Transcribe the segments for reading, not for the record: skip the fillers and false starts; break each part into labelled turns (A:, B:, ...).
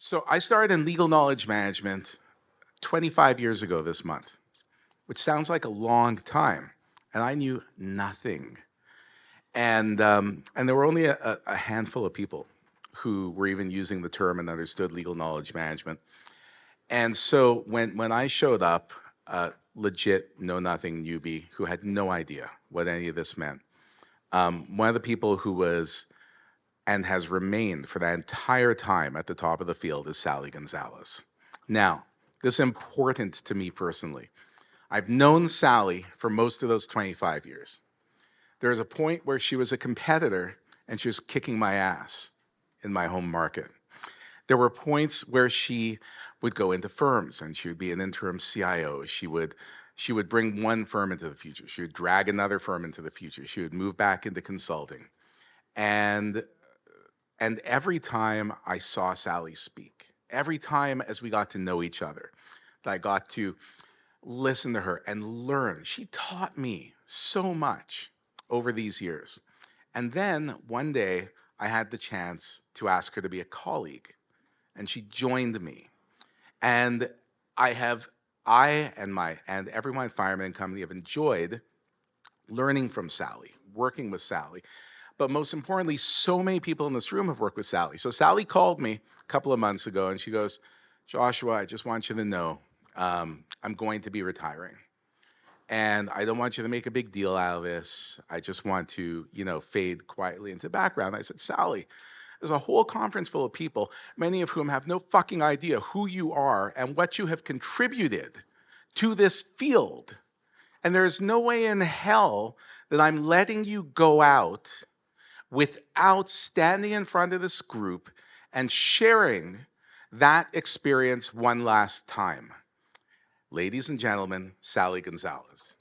A: So I started in legal knowledge management 25 years ago this month, which sounds like a long time, and I knew nothing. And there were only a handful of people who were even using the term and understood legal knowledge management. And so when I showed up, legit know nothing newbie who had no idea what any of this meant, one of the people who was and has remained for that entire time at the top of the field is Sally Gonzalez. Now, this is important to me personally. I've known Sally for most of those 25 years. There was a point where she was a competitor and she was kicking my ass in my home market. There were points where she would go into firms and she would be an interim CIO. She would bring one firm into the future. She would drag another firm into the future. She would move back into consulting. And every time I saw Sally speak, every time as we got to know each other, that I got to listen to her and learn, she taught me so much over these years. And then one day I had the chance to ask her to be a colleague, and she joined me. And I and everyone at Fireman Company have enjoyed learning from Sally, working with Sally. But most importantly, so many people in this room have worked with Sally. So Sally called me a couple of months ago and she goes, Joshua, I just want you to know I'm going to be retiring. And I don't want you to make a big deal out of this. I just want to, fade quietly into the background. I said, Sally, there's a whole conference full of people, many of whom have no fucking idea who you are and what you have contributed to this field. And there's no way in hell that I'm letting you go out without standing in front of this group and sharing that experience one last time. Ladies and gentlemen, Sally Gonzalez.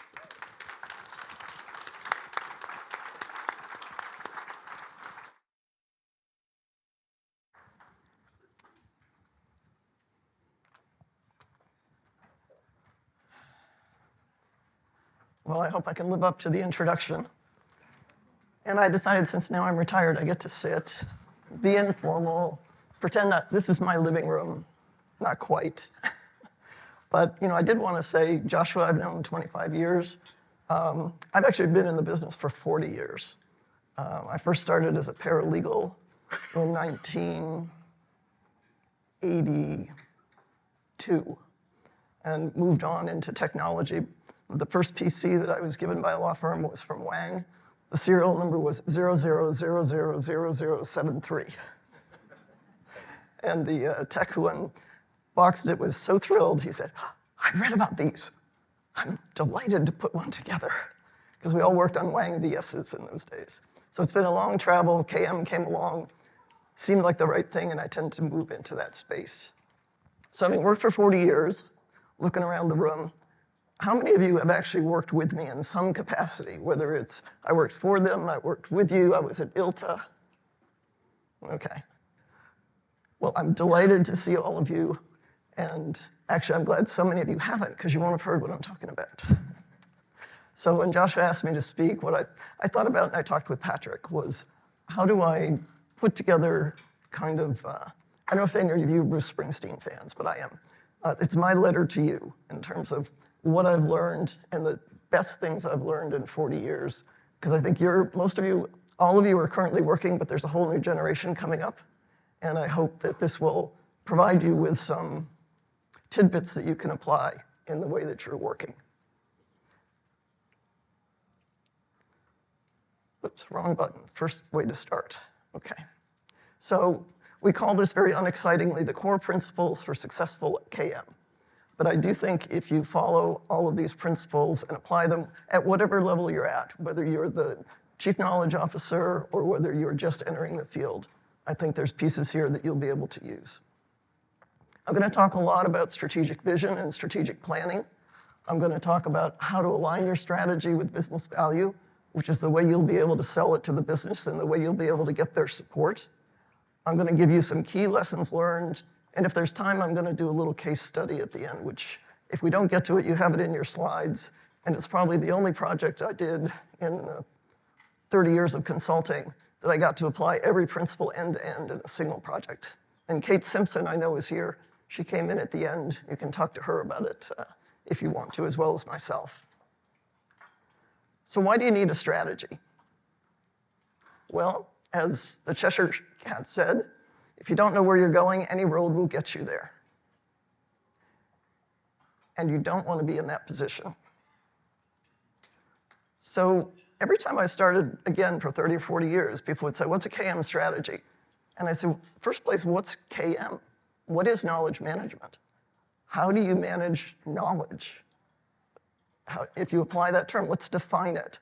B: Well, I hope I can live up to the introduction. And I decided since now I'm retired, I get to sit, be informal, pretend that this is my living room. Not quite. But I did want to say, Joshua, I've known 25 years. I've actually been in the business for 40 years. I first started as a paralegal in 1982 and moved on into technology. The first PC that I was given by a law firm was from Wang. The serial number was 00000073. And the tech who unboxed it was so thrilled, he said, I read about these. I'm delighted to put one together. Because we all worked on Wang VSs in those days. So it's been a long travel. KM came along, seemed like the right thing, and I tend to move into that space. So having worked for 40 years, looking around the room, how many of you have actually worked with me in some capacity, whether it's I worked for them, I worked with you, I was at ILTA? Okay. Well, I'm delighted to see all of you, and actually I'm glad so many of you haven't, because you won't have heard what I'm talking about. So when Joshua asked me to speak, what I thought about, and I talked with Patrick, was how do I put together kind of, I don't know if any of you are Bruce Springsteen fans, but I am. It's my letter to you in terms of what I've learned and the best things I've learned in 40 years. Because I think most of you, all of you are currently working, but there's a whole new generation coming up. And I hope that this will provide you with some tidbits that you can apply in the way that you're working. Oops, wrong button. First way to start. Okay. So we call this very unexcitingly the core principles for successful KM. But I do think if you follow all of these principles and apply them at whatever level you're at, whether you're the chief knowledge officer or whether you're just entering the field, I think there's pieces here that you'll be able to use. I'm going to talk a lot about strategic vision and strategic planning. I'm going to talk about how to align your strategy with business value, which is the way you'll be able to sell it to the business and the way you'll be able to get their support. I'm going to give you some key lessons learned. And if there's time, I'm going to do a little case study at the end, which if we don't get to it, you have it in your slides. And it's probably the only project I did in 30 years of consulting that I got to apply every principle end-to-end in a single project. And Kate Simpson, I know, is here. She came in at the end. You can talk to her about it if you want to, as well as myself. So why do you need a strategy? Well, as the Cheshire Cat said, if you don't know where you're going, any road will get you there. And you don't want to be in that position. So every time I started, again, for 30 or 40 years, people would say, what's a KM strategy? And I said, first place, what's KM? What is knowledge management? How do you manage knowledge? If you apply that term, let's define it.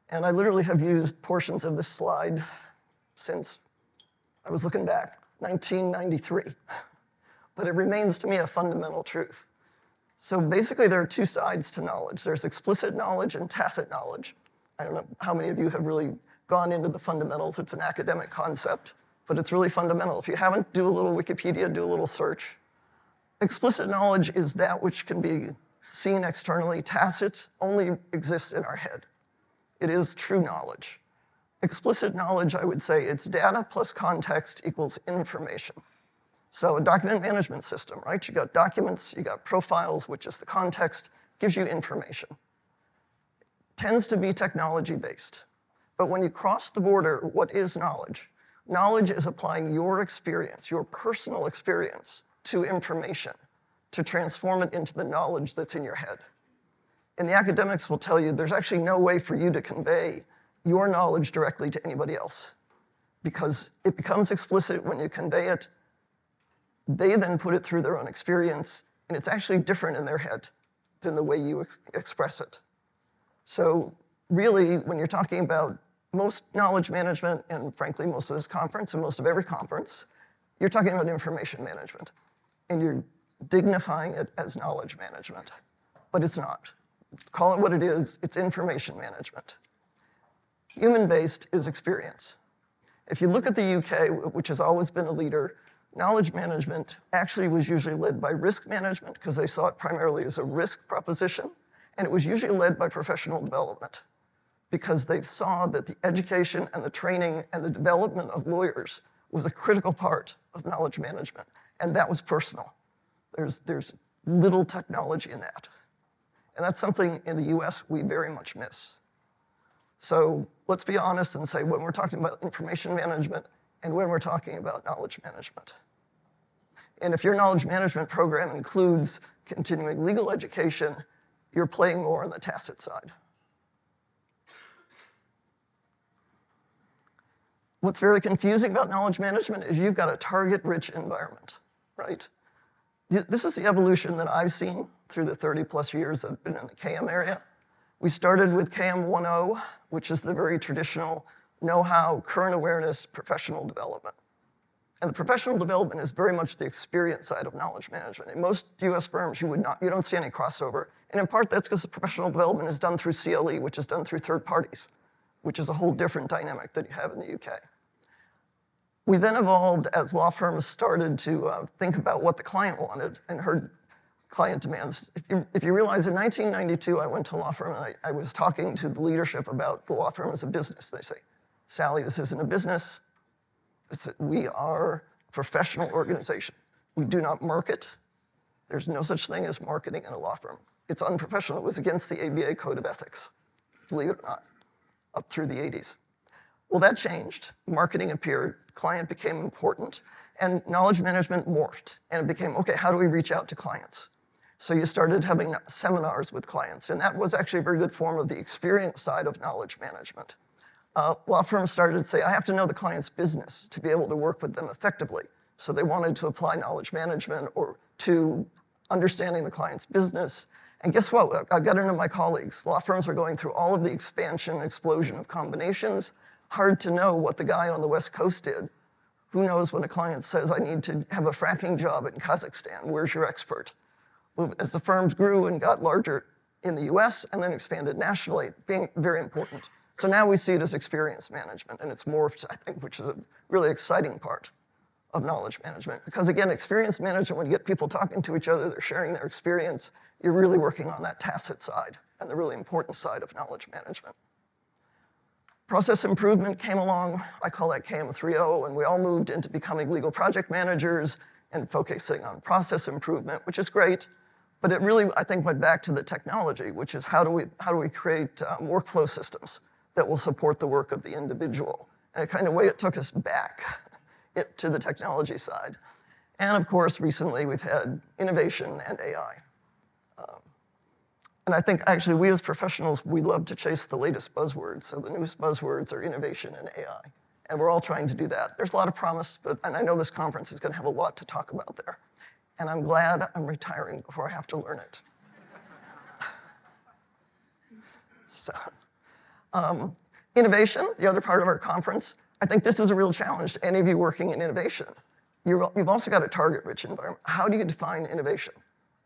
B: And I literally have used portions of this slide since I was looking back, 1993. But it remains to me a fundamental truth. So basically, there are two sides to knowledge. There's explicit knowledge and tacit knowledge. I don't know how many of you have really gone into the fundamentals. It's an academic concept, but it's really fundamental. If you haven't, do a little Wikipedia, do a little search. Explicit knowledge is that which can be seen externally. Tacit only exists in our head. It is true knowledge. Explicit knowledge, I would say, it's data plus context equals information. So a document management system, right? You got documents, you got profiles, which is the context, gives you information. Tends to be technology-based. But when you cross the border, what is knowledge? Knowledge is applying your experience, your personal experience, to information, to transform it into the knowledge that's in your head. And the academics will tell you there's actually no way for you to convey your knowledge directly to anybody else, because it becomes explicit when you convey it. They then put it through their own experience, and it's actually different in their head than the way you express it. So really, when you're talking about most knowledge management, and frankly, most of this conference and most of every conference, you're talking about information management, and you're dignifying it as knowledge management, but it's not. Call it what it is, it's information management. Human-based is experience. If you look at the UK, which has always been a leader, knowledge management actually was usually led by risk management because they saw it primarily as a risk proposition, and it was usually led by professional development because they saw that the education and the training and the development of lawyers was a critical part of knowledge management, and that was personal. There's little technology in that. And that's something in the US we very much miss. So let's be honest and say when we're talking about information management and when we're talking about knowledge management. And if your knowledge management program includes continuing legal education, you're playing more on the tacit side. What's very confusing about knowledge management is you've got a target-rich environment, right? This is the evolution that I've seen through the 30-plus years I've been in the KM area. We started with KM 1.0, which is the very traditional know-how, current awareness, professional development. And the professional development is very much the experience side of knowledge management. In most US firms, you don't see any crossover. And in part, that's because the professional development is done through CLE, which is done through third parties, which is a whole different dynamic that you have in the UK. We then evolved as law firms started to think about what the client wanted and heard client demands. If you realize in 1992, I went to a law firm and I was talking to the leadership about the law firm as a business. They say, Sally, this isn't a business. We are a professional organization. We do not market. There's no such thing as marketing in a law firm. It's unprofessional. It was against the ABA Code of Ethics, believe it or not, up through the 80s. Well, that changed. Marketing appeared, client became important, and knowledge management morphed. And it became, okay, how do we reach out to clients? So you started having seminars with clients, and that was actually a very good form of the experience side of knowledge management. Law firms started to say, I have to know the client's business to be able to work with them effectively. So they wanted to apply knowledge management or to understanding the client's business. And guess what? I got into my colleagues. Law firms are going through all of the expansion and explosion of combinations. Hard to know what the guy on the West Coast did. Who knows when a client says, I need to have a fracking job in Kazakhstan. Where's your expert? Well, as the firms grew and got larger in the US and then expanded nationally, being very important. So now we see it as experience management, and it's morphed, I think, which is a really exciting part of knowledge management. Because again, experience management, when you get people talking to each other, they're sharing their experience, you're really working on that tacit side and the really important side of knowledge management. Process improvement came along. I call that KM 3.0, and we all moved into becoming legal project managers and focusing on process improvement, which is great. But it really, I think, went back to the technology, which is how do we create workflow systems that will support the work of the individual? And it kind of way it took us back to the technology side. And of course, recently we've had innovation and AI. And I think actually we as professionals, we love to chase the latest buzzwords. So the newest buzzwords are innovation and AI. And we're all trying to do that. There's a lot of promise, and I know this conference is going to have a lot to talk about there. And I'm glad I'm retiring before I have to learn it. So, innovation, the other part of our conference, I think this is a real challenge to any of you working in innovation. You've also got a target-rich environment. How do you define innovation,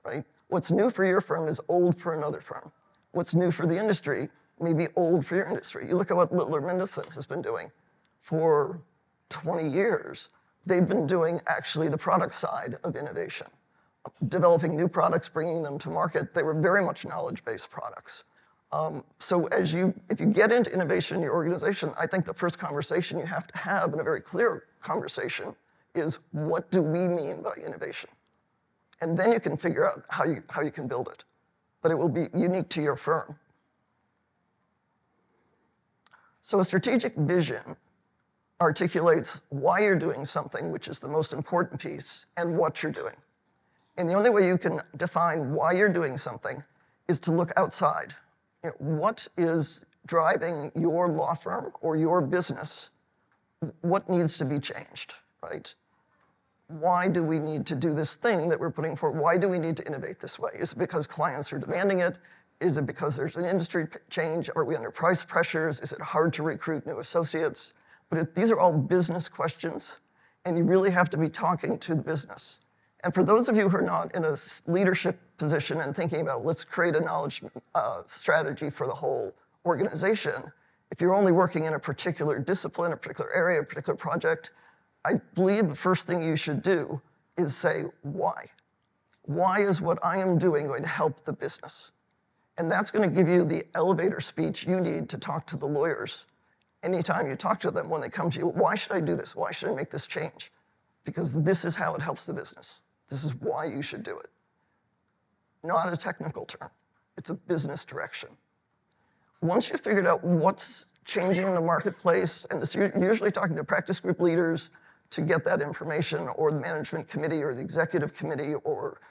B: right? What's new for your firm is old for another firm. What's new for the industry may be old for your industry. You look at what Littler Mendelssohn has been doing for 20 years. They've been doing actually the product side of innovation, developing new products, bringing them to market. They were very much knowledge-based products. So if you get into innovation in your organization, I think the first conversation you have to have, and a very clear conversation, is what do we mean by innovation? And then you can figure out how you can build it. But it will be unique to your firm. So a strategic vision articulates why you're doing something, which is the most important piece, and what you're doing. And the only way you can define why you're doing something is to look outside. You know, what is driving your law firm or your business? What needs to be changed, right? Why do we need to do this thing that we're putting forward? Why do we need to innovate this way? Is it because clients are demanding it? Is it because there's an industry change? Are we under price pressures? Is it hard to recruit new associates? But these are all business questions, and you really have to be talking to the business. And for those of you who are not in a leadership position and thinking about let's create a knowledge strategy for the whole organization, if you're only working in a particular discipline, a particular area, a particular project, I believe the first thing you should do is say, why? Why is what I am doing going to help the business? And that's going to give you the elevator speech you need to talk to the lawyers. Anytime you talk to them, when they come to you, why should I do this? Why should I make this change? Because this is how it helps the business. This is why you should do it. Not a technical term. It's a business direction. Once you've figured out what's changing in the marketplace, and this, you're usually talking to practice group leaders to get that information, or the management committee, or the executive committee, or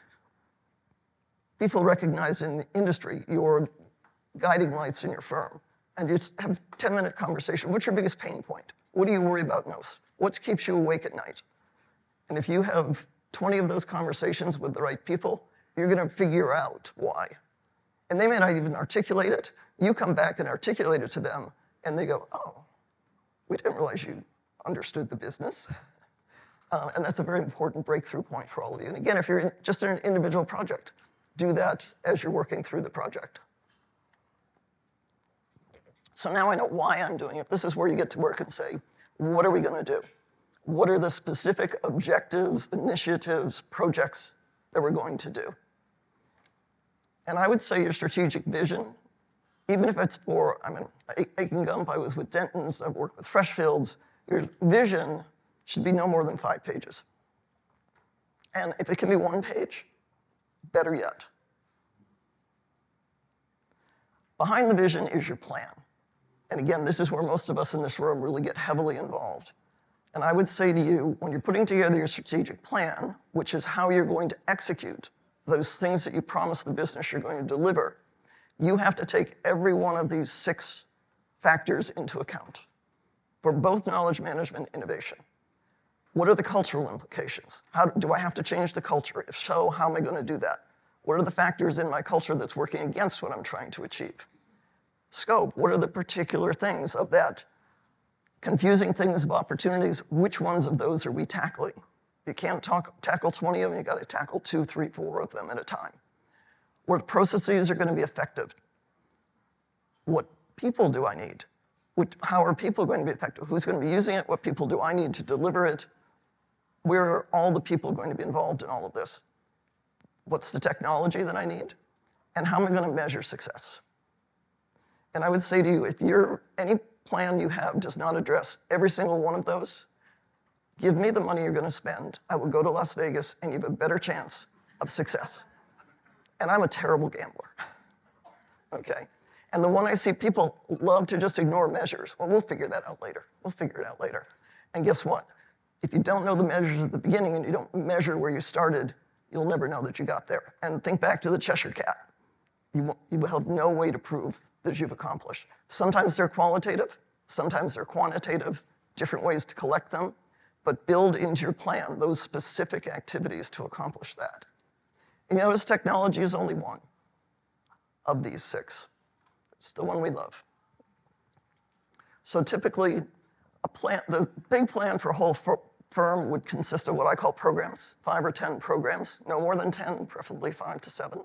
B: people recognized in the industry, your guiding lights in your firm. And you just have a 10-minute conversation. What's your biggest pain point? What do you worry about most? What keeps you awake at night? And if you have 20 of those conversations with the right people, you're going to figure out why. And they may not even articulate it. You come back and articulate it to them, and they go, oh, we didn't realize you understood the business. And that's a very important breakthrough point for all of you. And again, if you're just in an individual project, do that as you're working through the project. So now I know why I'm doing it. This is where you get to work and say, what are we going to do? What are the specific objectives, initiatives, projects that we're going to do? And I would say your strategic vision, even if it's for, I'm in Aiken Gump, I was with Denton's, I've worked with Freshfields, your vision should be no more than 5 pages. And if it can be 1 page, better yet. Behind the vision is your plan. And again, this is where most of us in this room really get heavily involved. And I would say to you, when you're putting together your strategic plan, which is how you're going to execute those things that you promise the business you're going to deliver, you have to take every one of these 6 factors into account for both knowledge management and innovation. What are the cultural implications? Do I have to change the culture? If so, how am I going to do that? What are the factors in my culture that's working against what I'm trying to achieve? Scope, what are the particular things of that? Confusing things of opportunities, which ones of those are we tackling? You can't tackle 20 of them, you got to tackle 2, 3, 4 of them at a time. What processes are going to be effective? What people do I need? How are people going to be effective? Who's going to be using it? What people do I need to deliver it? Where are all the people going to be involved in all of this? What's the technology that I need? And how am I going to measure success? And I would say to you, if you're any plan you have does not address every single one of those, give me the money you're going to spend. I will go to Las Vegas and you have a better chance of success. And I'm a terrible gambler. Okay? And the one I see people love to just ignore measures. Well, we'll figure that out later. We'll figure it out later. And guess what? If you don't know the measures at the beginning and you don't measure where you started, you'll never know that you got there. And think back to the Cheshire Cat. You will have no way to prove that you've accomplished. Sometimes they're qualitative, sometimes they're quantitative, different ways to collect them, but build into your plan those specific activities to accomplish that. And you notice technology is only one of these 6. It's the one we love. So typically, the big plan for a whole firm would consist of what I call programs, 5 or 10 programs, no more than 10, preferably 5 to 7.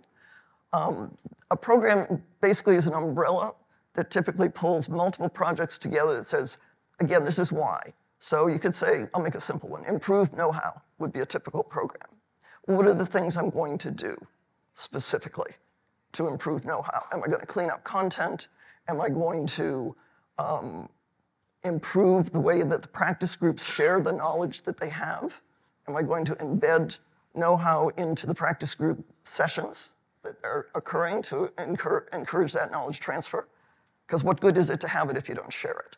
B: A program basically is an umbrella that typically pulls multiple projects together that says, again, this is why. So you could say, I'll make a simple one. Improve know-how would be a typical program. What are the things I'm going to do specifically to improve know-how? Am I going to clean up content? Am I going to improve the way that the practice groups share the knowledge that they have? Am I going to embed know-how into the practice group sessions that are occurring to encourage that knowledge transfer? Because what good is it to have it if you don't share it?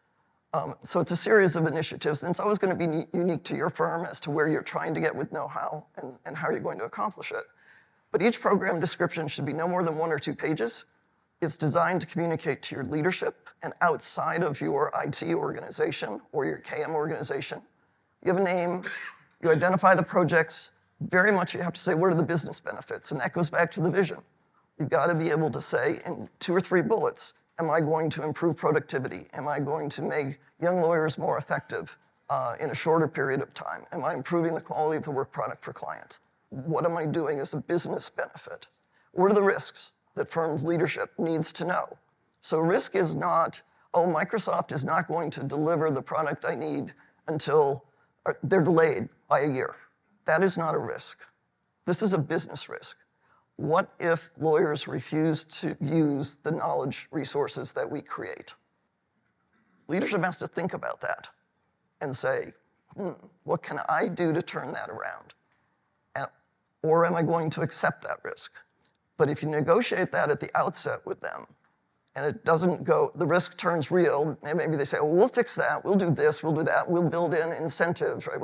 B: So it's a series of initiatives, and it's always going to be unique to your firm as to where you're trying to get with know-how and how you're going to accomplish it. But each program description should be no more than 1 or 2 pages. It's designed to communicate to your leadership and outside of your IT organization or your KM organization. You have a name, you identify the projects. Very much you have to say, what are the business benefits? And that goes back to the vision. You've got to be able to say in 2 or 3 bullets, am I going to improve productivity? Am I going to make young lawyers more effective in a shorter period of time? Am I improving the quality of the work product for clients? What am I doing as a business benefit? What are the risks that firm's leadership needs to know? So risk is not, oh, Microsoft is not going to deliver the product I need until they're delayed by a year. That is not a risk. This is a business risk. What if lawyers refuse to use the knowledge resources that we create? Leadership has to think about that and say, what can I do to turn that around? Or am I going to accept that risk? But if you negotiate that at the outset with them, and it doesn't go, the risk turns real, and maybe they say, well, we'll fix that, we'll do this, we'll do that, we'll build in incentives, right?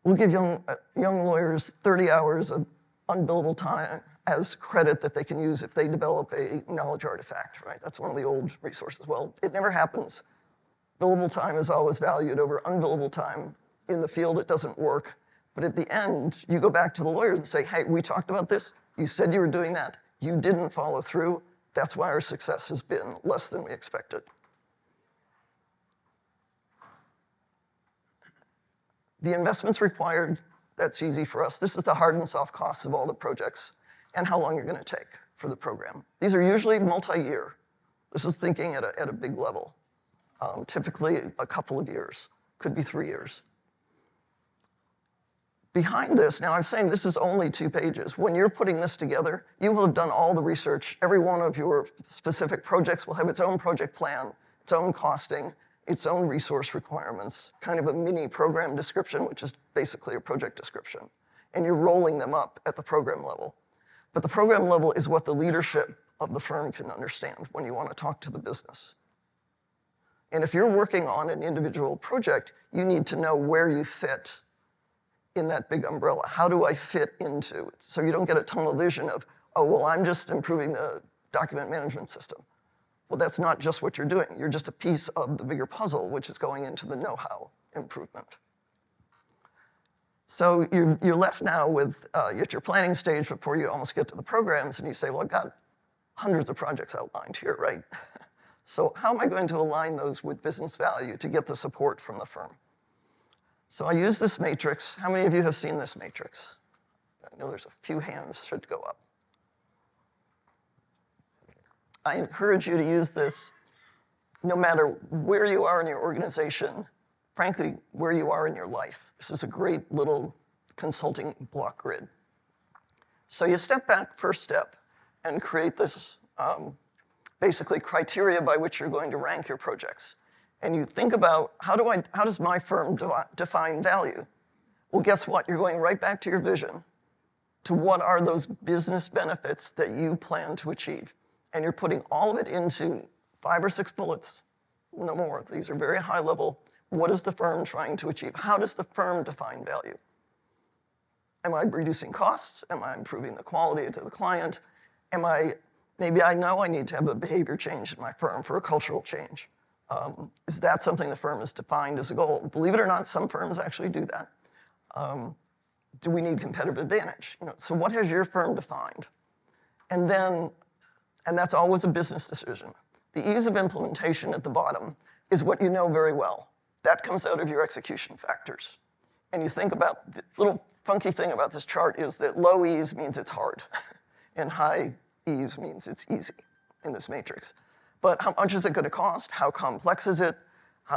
B: We'll give young lawyers 30 hours of unbillable time as credit that they can use if they develop a knowledge artifact, right? That's one of the old resources. Well, it never happens. Billable time is always valued over unbillable time. In the field, it doesn't work. But at the end, you go back to the lawyers and say, hey, we talked about this. You said you were doing that. You didn't follow through. That's why our success has been less than we expected. The investments required, that's easy for us. This is the hard and soft costs of all the projects and how long you're going to take for the program. These are usually multi-year. This is thinking at a big level. Typically a couple of years, could be 3 years. Behind this, now I'm saying this is only 2 pages. When you're putting this together, you will have done all the research. Every one of your specific projects will have its own project plan, its own costing, its own resource requirements, kind of a mini program description, which is basically a project description. And you're rolling them up at the program level. But the program level is what the leadership of the firm can understand when you want to talk to the business. And if you're working on an individual project, you need to know where you fit in that big umbrella. How do I fit into it? So you don't get a tunnel vision of, oh, well, I'm just improving the document management system. Well, that's not just what you're doing. You're just a piece of the bigger puzzle, which is going into the know-how improvement. So you're left now with, at your planning stage before you almost get to the programs, and you say, well, I've got hundreds of projects outlined here, right? So how am I going to align those with business value to get the support from the firm? So I use this matrix. How many of you have seen this matrix? I know there's a few hands should go up. I encourage you to use this no matter where you are in your organization, frankly, where you are in your life. This is a great little consulting block grid. So you step back first step and create this basically criteria by which you're going to rank your projects. And you think about, how does my firm define value? Well, guess what? You're going right back to your vision, to what are those business benefits that you plan to achieve. And you're putting all of it into 5 or 6 bullets, no more. These are very high level. What is the firm trying to achieve? How does the firm define value? Am I reducing costs? Am I improving the quality to the client? Maybe I know I need to have a behavior change in my firm for a cultural change. Is that something the firm has defined as a goal? Believe it or not, some firms actually do that. Do we need competitive advantage? So what has your firm defined? And that's always a business decision. The ease of implementation at the bottom is what you know very well. That comes out of your execution factors. And you think about, the little funky thing about this chart is that low ease means it's hard, and high ease means it's easy in this matrix. But how much is it going to cost? How complex is it?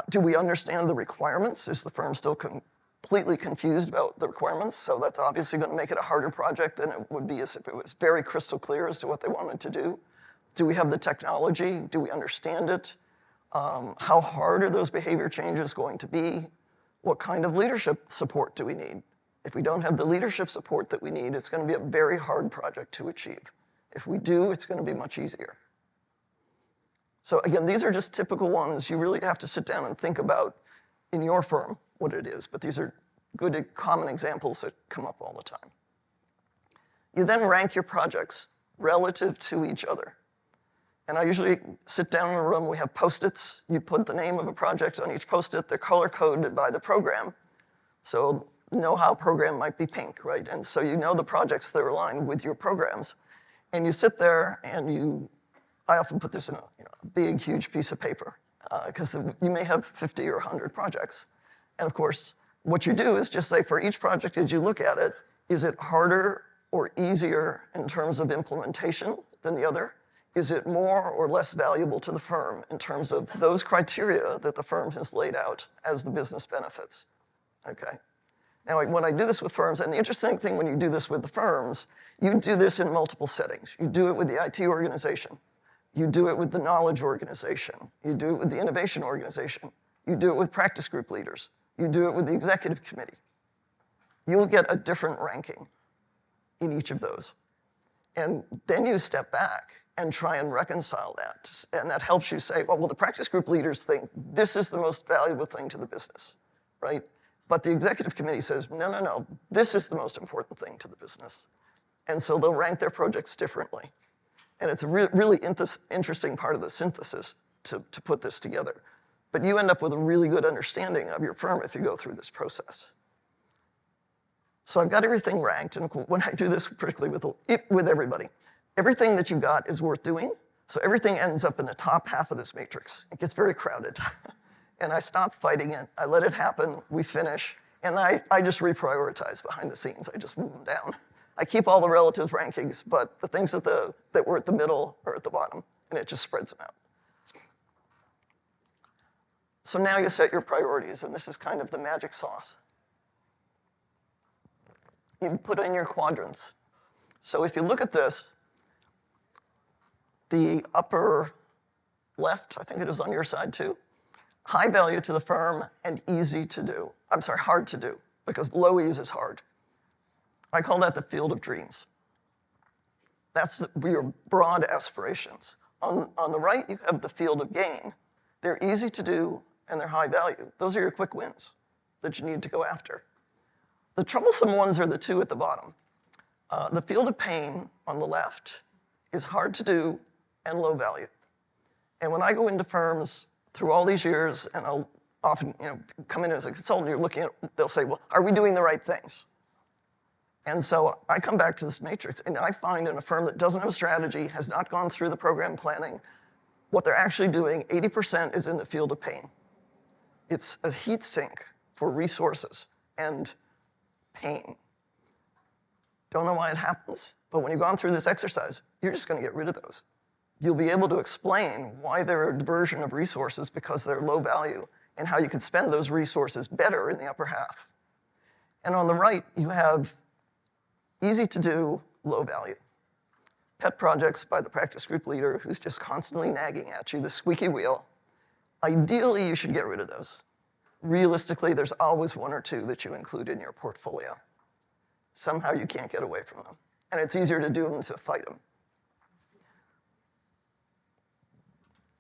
B: Do we understand the requirements? Is the firm still completely confused about the requirements? So that's obviously going to make it a harder project than it would be as if it was very crystal clear as to what they wanted to do. Do we have the technology? Do we understand it? How hard are those behavior changes going to be? What kind of leadership support do we need? If we don't have the leadership support that we need, it's going to be a very hard project to achieve. If we do, it's going to be much easier. So again, these are just typical ones. You really have to sit down and think about in your firm what it is, but these are good common examples that come up all the time. You then rank your projects relative to each other. And I usually sit down in a room, we have Post-its. You put the name of a project on each Post-it. They're color-coded by the program. So know-how program might be pink, right? And so you know the projects that are aligned with your programs. And you sit there and I often put this in a big, huge piece of paper because you may have 50 or 100 projects. And of course, what you do is just say for each project as you look at it, is it harder or easier in terms of implementation than the other? Is it more or less valuable to the firm in terms of those criteria that the firm has laid out as the business benefits? Okay. Now, when I do this with firms, and the interesting thing when you do this with the firms, you do this in multiple settings. You do it with the IT organization. You do it with the knowledge organization. You do it with the innovation organization. You do it with practice group leaders. You do it with the executive committee. You'll get a different ranking in each of those. And then you step back and try and reconcile that. And that helps you say, well, the practice group leaders think this is the most valuable thing to the business, right? But the executive committee says, no, this is the most important thing to the business. And so they'll rank their projects differently. And it's a really interesting part of the synthesis to put this together. But you end up with a really good understanding of your firm if you go through this process. So I've got everything ranked, and when I do this, particularly with everybody, everything that you got is worth doing, so everything ends up in the top half of this matrix. It gets very crowded. And I stop fighting it, I let it happen, we finish, and I just reprioritize behind the scenes. I just move them down. I keep all the relative rankings, but the things that were at the middle are at the bottom, and it just spreads them out. So now you set your priorities, and this is kind of the magic sauce. You put in your quadrants. So if you look at this, the upper left, I think it is on your side too, high value to the firm and easy to do. I'm sorry, hard to do, because low ease is hard. I call that the field of dreams. That's your broad aspirations. On the right, you have the field of gain. They're easy to do and they're high value. Those are your quick wins that you need to go after. The troublesome ones are the two at the bottom. The field of pain on the left is hard to do and low value. And when I go into firms through all these years, and I'll often come in as a consultant, you're looking at, they'll say, well, are we doing the right things? And so I come back to this matrix, and I find in a firm that doesn't have a strategy, has not gone through the program planning, what they're actually doing, 80% is in the field of pain. It's a heat sink for resources and pain. Don't know why it happens, but when you've gone through this exercise, you're just going to get rid of those. You'll be able to explain why they're a diversion of resources because they're low value and how you can spend those resources better in the upper half. And on the right, you have easy to do, low value. pet projects by the practice group leader who's just constantly nagging at you, the squeaky wheel. Ideally, you should get rid of those. Realistically, there's always one or two that you include in your portfolio. Somehow you can't get away from them. And it's easier to do them than to fight them.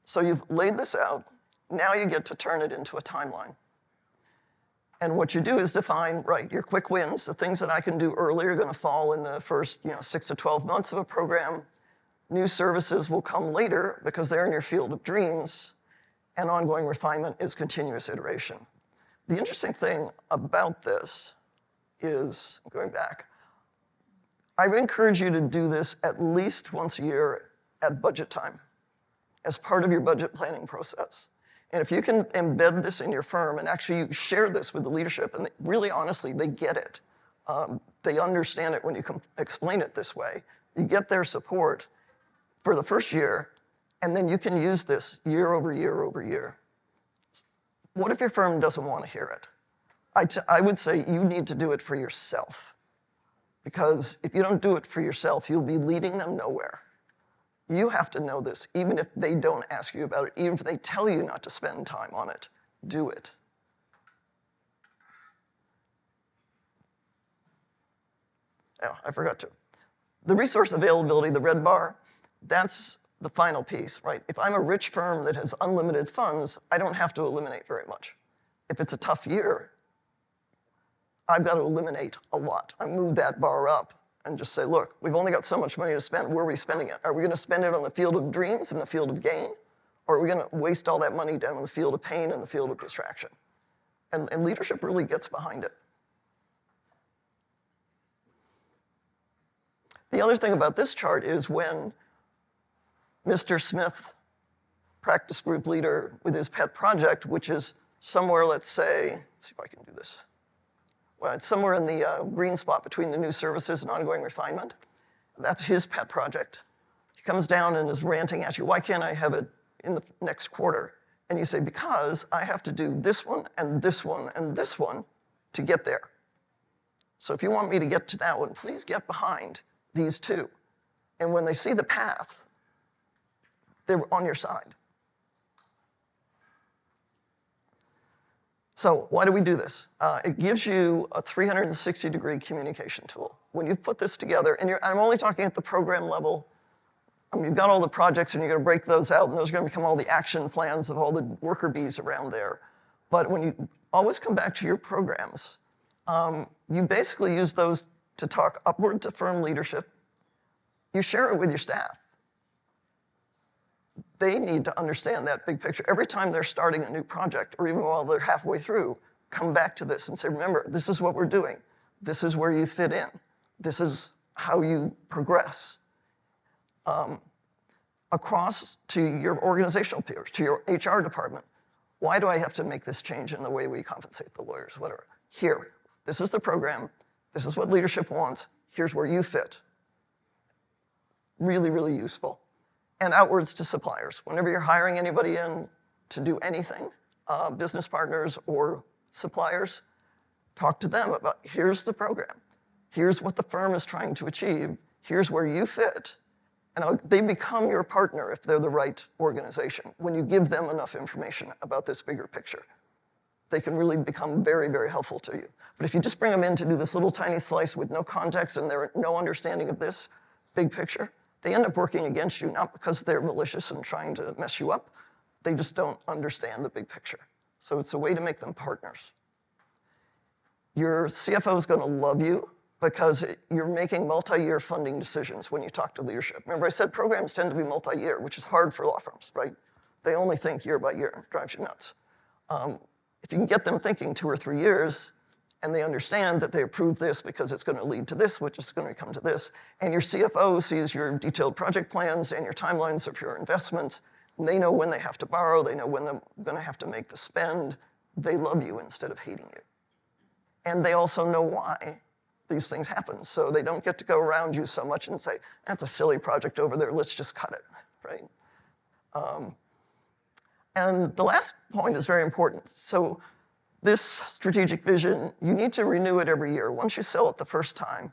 B: So you've laid this out. Now you get to turn it into a timeline. And what you do is define, right, your quick wins. The things that I can do early are going to fall in the first 6 to 12 months of a program. New services will come later because they're in your field of dreams. And ongoing refinement is continuous iteration. The interesting thing about this is, going back, I would encourage you to do this at least once a year at budget time as part of your budget planning process. And if you can embed this in your firm and actually share this with the leadership, and really honestly, they get it. They understand it when you explain it this way. You get their support for the first year, and then you can use this year over year over year. What if your firm doesn't want to hear it? I would say you need to do it for yourself. Because if you don't do it for yourself, you'll be leading them nowhere. You have to know this, even if they don't ask you about it, even if they tell you not to spend time on it, do it. Oh, I forgot to. The resource availability, the red bar, that's the final piece, right? If I'm a rich firm that has unlimited funds, I don't have to eliminate very much. If it's a tough year, I've got to eliminate a lot. I move that bar up and just say, look, we've only got so much money to spend. Where are we spending it? Are we going to spend it on the field of dreams and the field of gain? Or are we going to waste all that money down in the field of pain and the field of distraction? And leadership really gets behind it. The other thing about this chart is when Mr. Smith, practice group leader with his pet project, which is somewhere, let's say, let's see if I can do this. Well, it's somewhere in the green spot between the new services and ongoing refinement. That's his pet project. He comes down and is ranting at you, why can't I have it in the next quarter? And you say, because I have to do this one and this one and this one to get there. So if you want me to get to that one, please get behind these two. And when they see the path, they're on your side. So why do we do this? It gives you a 360-degree communication tool. When you put this together, and I'm only talking at the program level. You've got all the projects, and you're going to break those out, and those are going to become all the action plans of all the worker bees around there. But when you always come back to your programs, you basically use those to talk upward to firm leadership. You share it with your staff. They need to understand that big picture. Every time they're starting a new project, or even while they're halfway through, come back to this and say, remember, this is what we're doing. This is where you fit in. This is how you progress. Across to your organizational peers, to your HR department. Why do I have to make this change in the way we compensate the lawyers, whatever? Here, this is the program. This is what leadership wants. Here's where you fit. Really, really useful. And outwards to suppliers. Whenever you're hiring anybody in to do anything, business partners or suppliers, talk to them about, here's the program. Here's what the firm is trying to achieve. Here's where you fit. And they become your partner if they're the right organization, when you give them enough information about this bigger picture. They can really become very, very helpful to you. But if you just bring them in to do this little tiny slice with no context and there's no understanding of this big picture, they end up working against you, not because they're malicious and trying to mess you up. They just don't understand the big picture. So it's a way to make them partners. Your CFO is going to love you because you're making multi-year funding decisions when you talk to leadership. Remember, I said programs tend to be multi-year, which is hard for law firms, right? They only think year by year. It drives you nuts. If you can get them thinking 2 or 3 years, and they understand that they approve this because it's going to lead to this, which is going to come to this, and your CFO sees your detailed project plans and your timelines of your investments, and they know when they have to borrow, they know when they're going to have to make the spend, they love you instead of hating you. And they also know why these things happen, so they don't get to go around you so much and say, that's a silly project over there, let's just cut it, right? And the last point is very important. So this strategic vision, you need to renew it every year. Once you sell it the first time,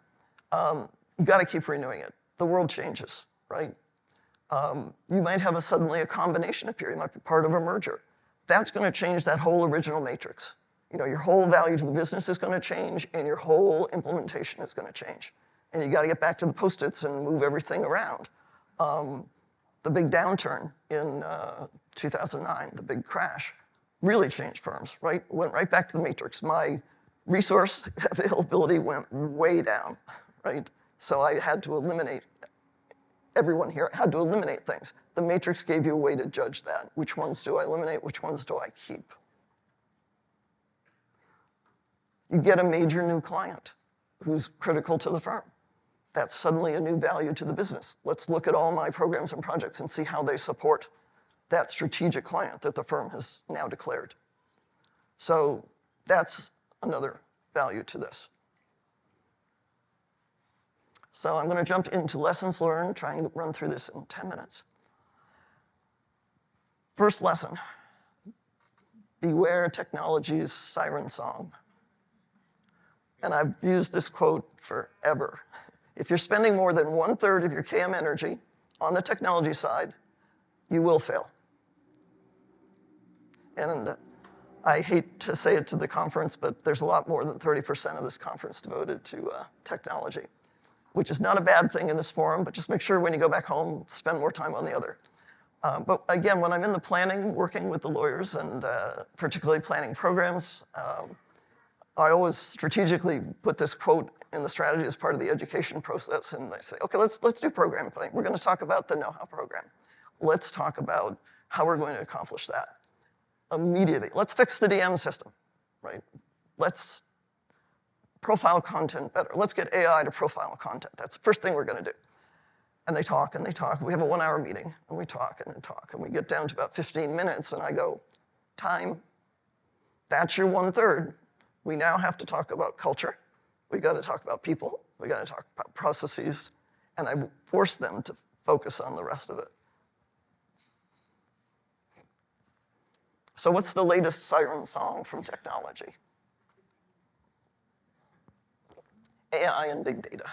B: you got to keep renewing it. The world changes. right? You might have suddenly a combination appear. You might be part of a merger. That's going to change that whole original matrix. Your whole value to the business is going to change, and your whole implementation is going to change. And you got to get back to the Post-its and move everything around. The big downturn in 2009, the big crash, really changed firms, right? Went right back to the matrix. My resource availability went way down, right? So I had to eliminate, everyone here had to eliminate things. The matrix gave you a way to judge that. Which ones do I eliminate? Which ones do I keep? You get a major new client who's critical to the firm. That's suddenly a new value to the business. Let's look at all my programs and projects and see how they support that strategic client that the firm has now declared. So that's another value to this. So I'm going to jump into lessons learned, trying to run through this in 10 minutes. First lesson, beware technology's siren song. And I've used this quote forever. If you're spending more than 1/3 of your KM energy on the technology side, you will fail. And I hate to say it to the conference, but there's a lot more than 30% of this conference devoted to technology, which is not a bad thing in this forum, but just make sure when you go back home, spend more time on the other. But again, when I'm in the planning, working with the lawyers, and particularly planning programs, I always strategically put this quote in the strategy as part of the education process, and I say, okay, let's do program planning. We're going to talk about the know-how program. Let's talk about how we're going to accomplish that. Immediately, let's fix the DM system, right? Let's profile content better. Let's get AI to profile content. That's the first thing we're going to do. And they talk and they talk. We have a 1-hour meeting, and we talk and talk, and we get down to about 15 minutes, and I go, time, that's your 1/3. We now have to talk about culture. We got to talk about people. We got to talk about processes. And I force them to focus on the rest of it. So what's the latest siren song from technology? AI and big data.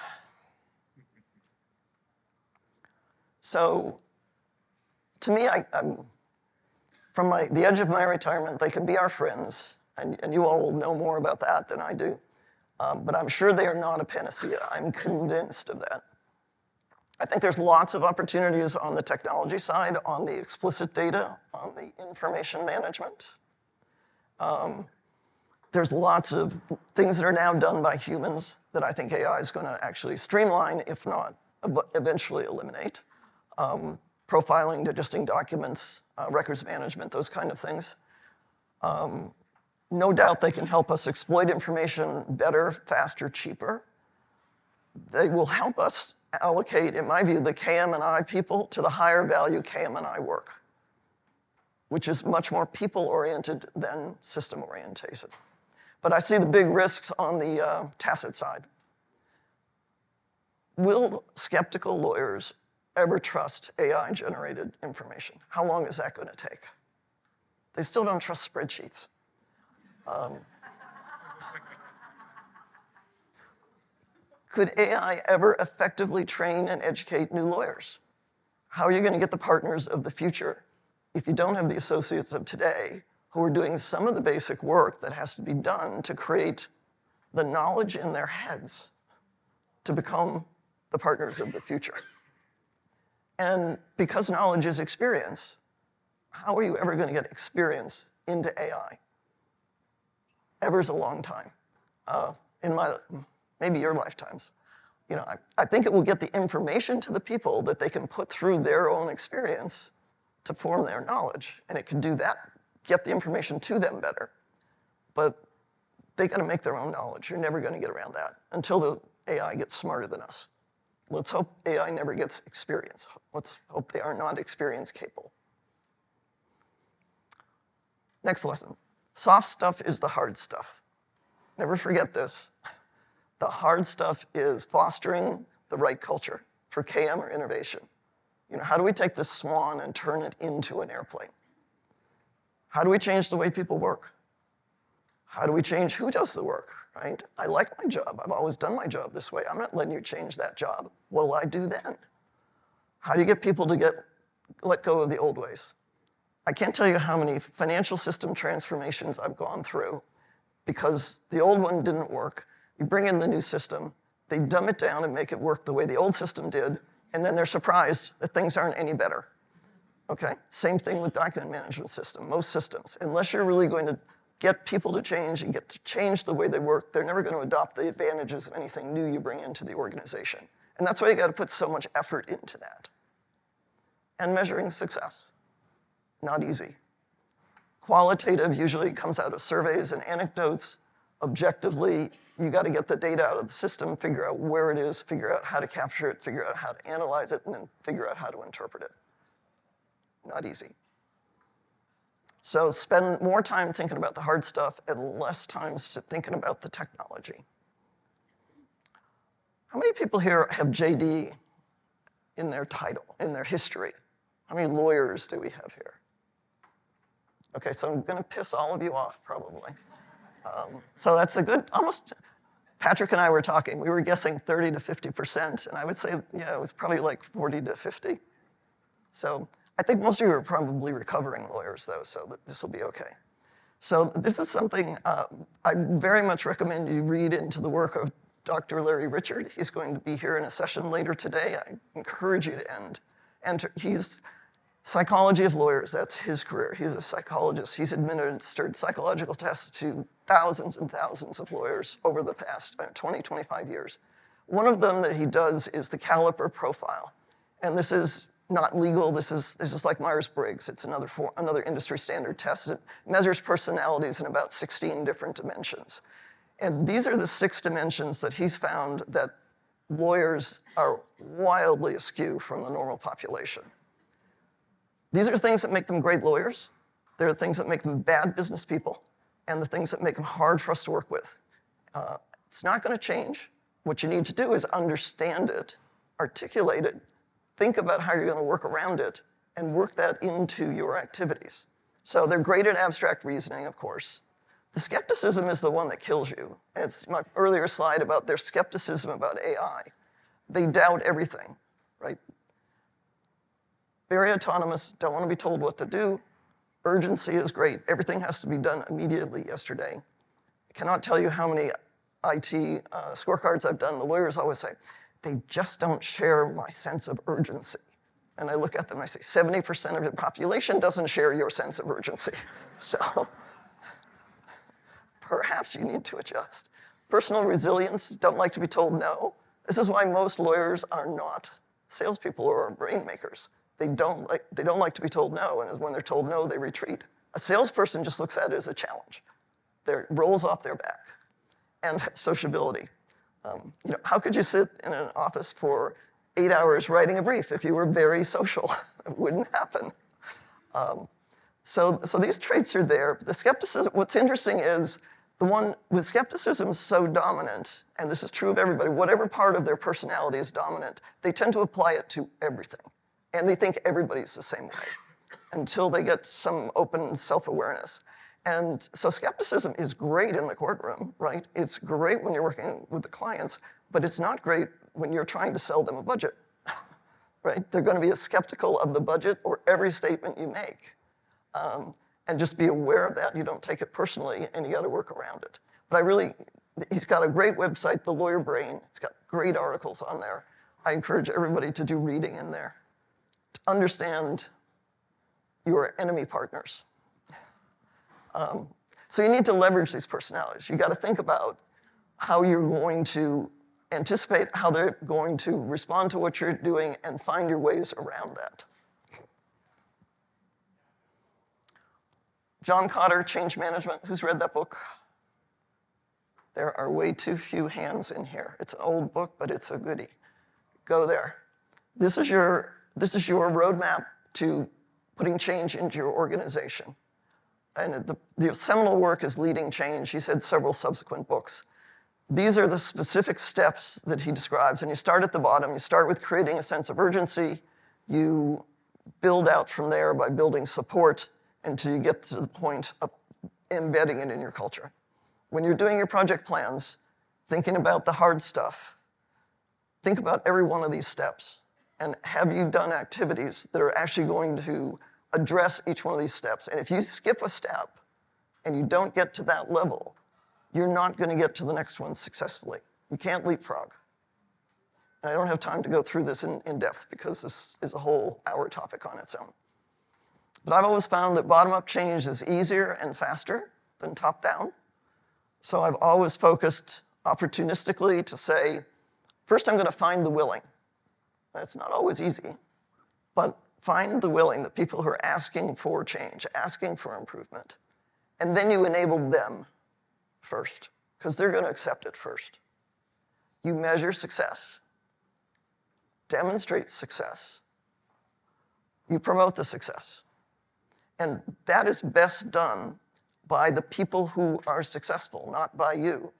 B: So to me, I'm from the edge of my retirement, they can be our friends. And you all will know more about that than I do. But I'm sure they are not a panacea. I'm convinced of that. I think there's lots of opportunities on the technology side, on the explicit data, on the information management. There's lots of things that are now done by humans that I think AI is going to actually streamline, if not eventually eliminate. Profiling, digesting documents, records management, those kind of things. No doubt they can help us exploit information better, faster, cheaper. They will help us allocate, in my view, the KM&I people to the higher value KM&I work, which is much more people-oriented than system-oriented. But I see the big risks on the tacit side. Will skeptical lawyers ever trust AI-generated information? How long is that going to take? They still don't trust spreadsheets. Could AI ever effectively train and educate new lawyers? How are you going to get the partners of the future if you don't have the associates of today who are doing some of the basic work that has to be done to create the knowledge in their heads to become the partners of the future? And because knowledge is experience, how are you ever going to get experience into AI? Ever's a long time. In maybe your lifetimes. I think it will get the information to the people that they can put through their own experience to form their knowledge. And it can do that, get the information to them better. But they got to make their own knowledge. You're never going to get around that until the AI gets smarter than us. Let's hope AI never gets experience. Let's hope they are not experience capable. Next lesson. Soft stuff is the hard stuff. Never forget this. The hard stuff is fostering the right culture for KM or innovation. How do we take this swan and turn it into an airplane? How do we change the way people work? How do we change who does the work, right? I like my job. I've always done my job this way. I'm not letting you change that job. What will I do then? How do you get people to let go of the old ways? I can't tell you how many financial system transformations I've gone through because the old one didn't work. You bring in the new system, they dumb it down and make it work the way the old system did, and then they're surprised that things aren't any better. Okay? Same thing with document management system, most systems. Unless you're really going to get people to change and get to change the way they work, they're never going to adopt the advantages of anything new you bring into the organization. And that's why you got to put so much effort into that. And measuring success. Not easy. Qualitative usually comes out of surveys and anecdotes. Objectively, you got to get the data out of the system, figure out where it is, figure out how to capture it, figure out how to analyze it, and then figure out how to interpret it. Not easy. So spend more time thinking about the hard stuff and less time thinking about the technology. How many people here have JD in their title, in their history? How many lawyers do we have here? Okay, so I'm gonna piss all of you off, probably. So that's a good, almost, Patrick and I were talking, we were guessing 30 to 50%, and I would say, yeah, it was probably like 40 to 50. So I think most of you are probably recovering lawyers, though, so this will be okay. So this is something I very much recommend you read into the work of Dr. Larry Richard. He's going to be here in a session later today. I encourage you to enter. He's psychology of lawyers, that's his career. He's a psychologist. He's administered psychological tests to thousands and thousands of lawyers over the past 20, 25 years. One of them that he does is the caliper profile. And this is not legal. This is like Myers-Briggs. It's another industry standard test. It measures personalities in about 16 different dimensions. And these are the 6 dimensions that he's found that lawyers are wildly askew from the normal population. These are things that make them great lawyers. They're the things that make them bad business people, and the things that make them hard for us to work with. It's not going to change. What you need to do is understand it, articulate it, think about how you're going to work around it, and work that into your activities. So they're great at abstract reasoning, of course. The skepticism is the one that kills you. And it's my earlier slide about their skepticism about AI. They doubt everything, right? Very autonomous, don't want to be told what to do. Urgency is great. Everything has to be done immediately yesterday. I cannot tell you how many IT scorecards I've done. The lawyers always say, they just don't share my sense of urgency. And I look at them and I say, 70% of the population doesn't share your sense of urgency. So perhaps you need to adjust. Personal resilience, don't like to be told no. This is why most lawyers are not salespeople or brain makers. They don't like to be told no, and when they're told no, they retreat. A salesperson just looks at it as a challenge. It rolls off their back. And sociability. How could you sit in an office for 8 hours writing a brief if you were very social? It wouldn't happen. So these traits are there. The skepticism, what's interesting is the one with skepticism so dominant, and this is true of everybody, whatever part of their personality is dominant, they tend to apply it to everything. And they think everybody's the same way until they get some open self-awareness. And so skepticism is great in the courtroom, right? It's great when you're working with the clients, but it's not great when you're trying to sell them a budget, right? They're going to be skeptical of the budget or every statement you make. And just be aware of that. You don't take it personally, and you got to work around it. But he's got a great website, The Lawyer Brain. It's got great articles on there. I encourage everybody to do reading in there, to understand your enemy partners. So you need to leverage these personalities. You got to think about how you're going to anticipate how they're going to respond to what you're doing and find your ways around that. John Kotter, Change Management. Who's read that book? There are way too few hands in here. It's an old book, but it's a goodie. Go there. This is your roadmap to putting change into your organization. And the seminal work is Leading Change. He's had several subsequent books. These are the specific steps that he describes. And you start at the bottom. You start with creating a sense of urgency. You build out from there by building support until you get to the point of embedding it in your culture. When you're doing your project plans, thinking about the hard stuff, think about every one of these steps And have you done activities that are actually going to address each one of these steps? And if you skip a step and you don't get to that level, you're not going to get to the next one successfully. You can't leapfrog. And I don't have time to go through this in depth because this is a whole hour topic on its own. But I've always found that bottom-up change is easier and faster than top-down. So I've always focused opportunistically to say, first I'm going to find the willing. That's not always easy, but find the willing, the people who are asking for change, asking for improvement. And then you enable them first, because they're going to accept it first. You measure success, demonstrate success. You promote the success. And that is best done by the people who are successful, not by you.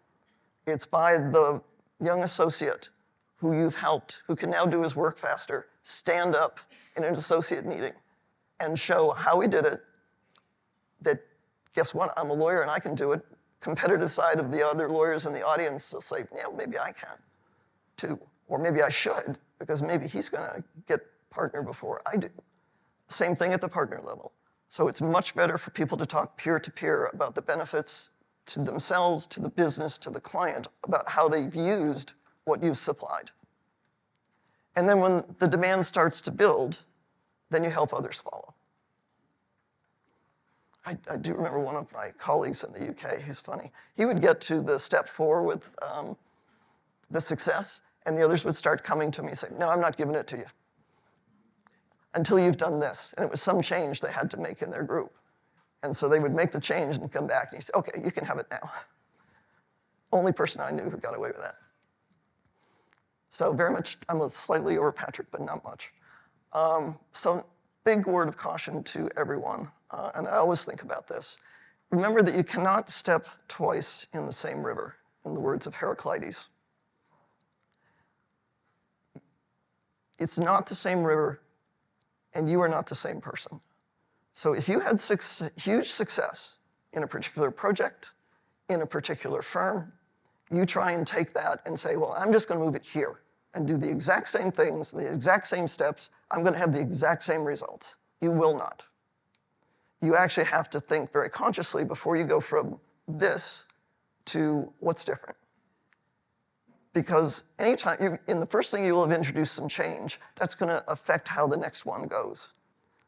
B: It's by the young associate who you've helped, who can now do his work faster, stand up in an associate meeting and show how he did it, that, guess what, I'm a lawyer and I can do it. Competitive side of the other lawyers in the audience will say, yeah, maybe I can too. Or maybe I should, because maybe he's gonna get partner before I do. Same thing at the partner level. So it's much better for people to talk peer-to-peer about the benefits to themselves, to the business, to the client, about how they've used what you've supplied. And then when the demand starts to build, then you help others follow. I do remember one of my colleagues in the UK, he's funny. He would get to the step 4 with the success, and the others would start coming to me and say, no, I'm not giving it to you until you've done this. And it was some change they had to make in their group. And so they would make the change and come back, and he'd say, okay, you can have it now. Only person I knew who got away with that. So very much, I'm slightly over Patrick, but not much. So big word of caution to everyone, and I always think about this. Remember that you cannot step twice in the same river, in the words of Heraclitus. It's not the same river, and you are not the same person. So if you had huge success in a particular project, in a particular firm, you try and take that and say, well, I'm just going to move it here and do the exact same things, the exact same steps. I'm going to have the exact same results. You will not. You actually have to think very consciously before you go from this to what's different. Because anytime, in the first thing you will have introduced some change, that's going to affect how the next one goes.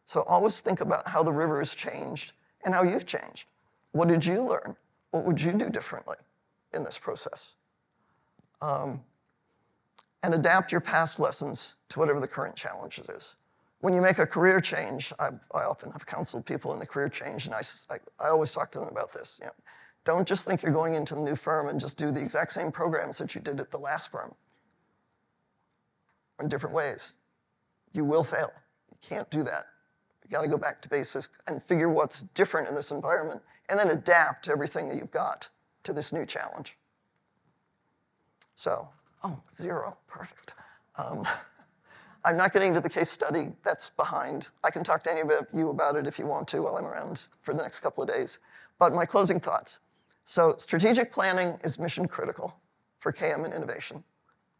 B: So always think about how the river has changed and how you've changed. What did you learn? What would you do differently in this process? And adapt your past lessons to whatever the current challenges is. When you make a career change, I often have counseled people in the career change, and I always talk to them about this. You know, don't just think you're going into the new firm and just do the exact same programs that you did at the last firm in different ways. You will fail. You can't do that. You got to go back to basics and figure what's different in this environment, and then adapt everything that you've got to this new challenge. So, 0, perfect. I'm not getting to the case study that's behind. I can talk to any of you about it if you want to while I'm around for the next couple of days. But my closing thoughts. So strategic planning is mission critical for KM and innovation.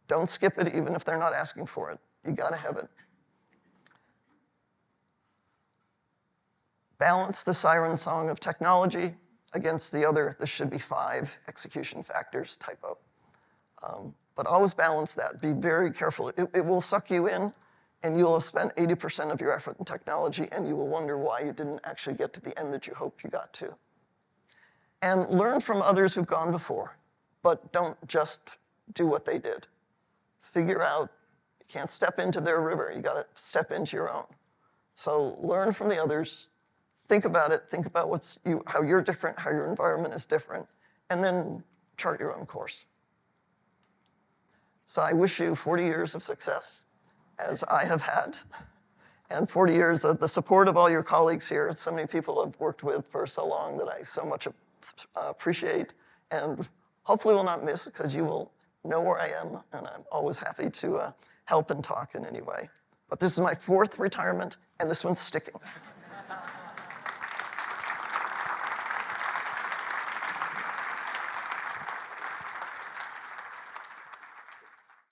B: Don't skip it even if they're not asking for it. You gotta have it. Balance the siren song of technology against the other, this should be 5 execution factors typo. But always balance that. Be very careful. It will suck you in, and you'll have spent 80% of your effort in technology, and you will wonder why you didn't actually get to the end that you hoped you got to. And learn from others who've gone before, but don't just do what they did. Figure out, you can't step into their river. You got to step into your own. So learn from the others. Think about it. Think about how you're different, how your environment is different, and then chart your own course. So I wish you 40 years of success, as I have had, and 40 years of the support of all your colleagues here. So many people I've worked with for so long that I so much appreciate, and hopefully will not miss, because you will know where I am, and I'm always happy to help and talk in any way. But this is my 4th retirement, and this one's sticking.